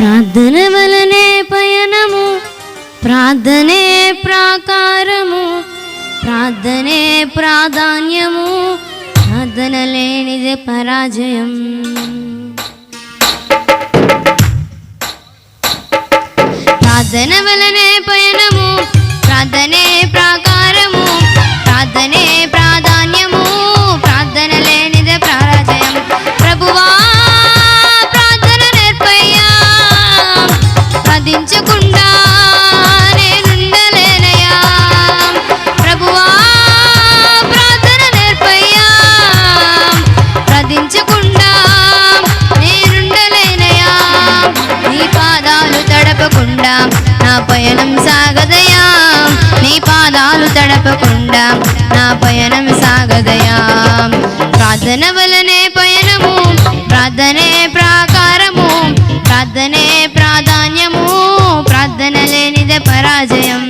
ప్రార్థన వలనే పయనము, ప్రార్థనే ప్రాకారము, ప్రార్థనే ప్రాధాన్యము, ప్రార్థన లేనిదే పరాజయం. ప్రార్థన వలనే పయనము, ప్రార్థనే ప్రాకారము, ప్రార్థనే ప్రాధాన్యము, ప్రార్థన లేనిదే పరాజయం. ప్రభువా ప్రార్థన నేర్పయ్యా, ప్రార్థించకుండా నేనుండలేనయ్యా. ప్రభువా ప్రార్థన నేర్పయ్యా, ప్రార్థించకుండా నేనుండలేనయ్యా. నీ పాదాలు తడపకుండా నా పయనం సాగదయా, నీ పాదాలు తడపకుండా నా పయనం సాగదయా. ప్రార్థన వలనే పయనము, ప్రార్థనే ప్రాకారము, ప్రార్థనే ప్రాధాన్యము, ప్రార్థన లేనిదే పరాజయం.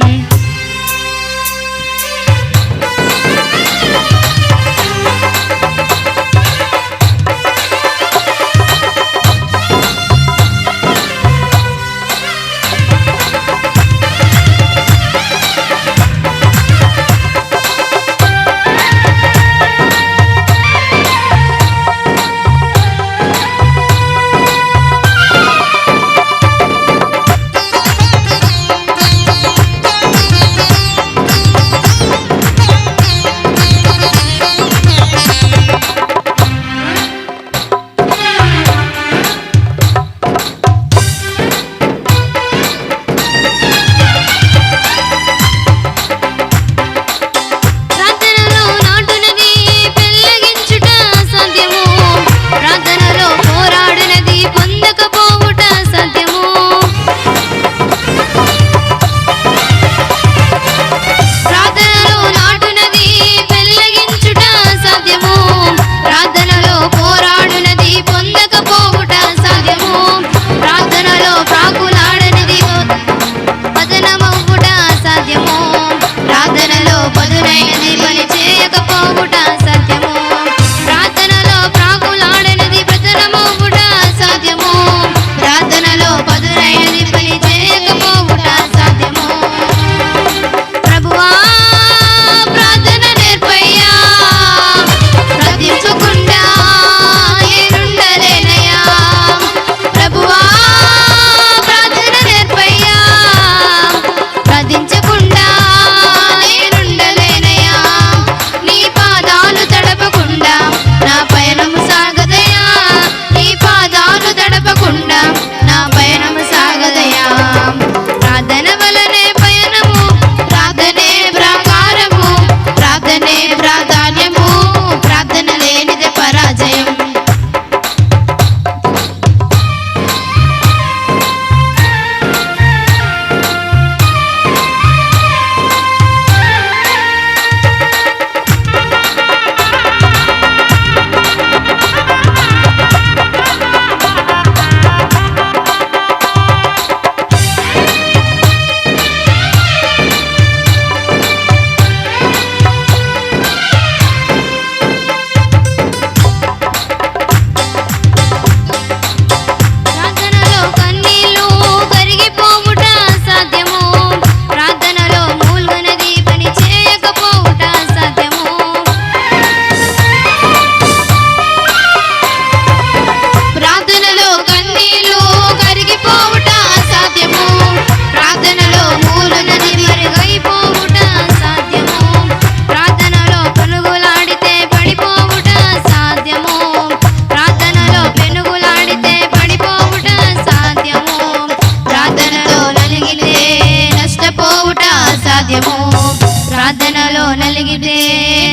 ప్రార్థనలో నలిగితే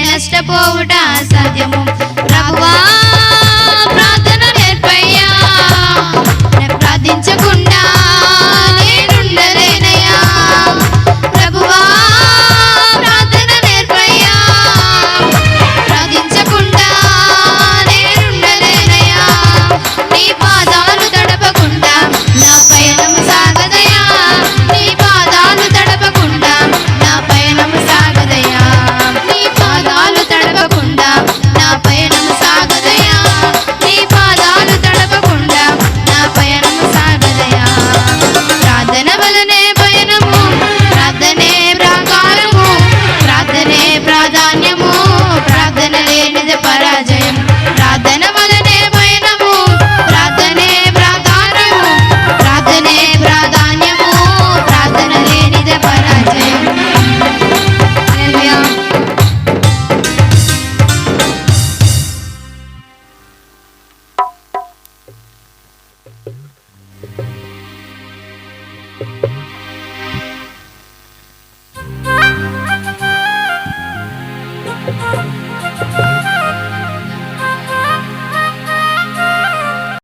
నష్టపోవుట అసాధ్యము. ప్రభువా ప్రార్థన నేర్పయ్యా, ప్రార్థించకుండా నేనుండలేనయ్యా. ప్రభువా ప్రార్థన నేర్పయ్యా, ప్రార్థించకుండా నేనుండలేనయ్యా. నీ పాదాలు తడపకుండా నా పయనం సాగదయా, నీ పాదాలు తడపకుండా నా పయనం సాగదయా, నీ పాదాలు తడపకుండా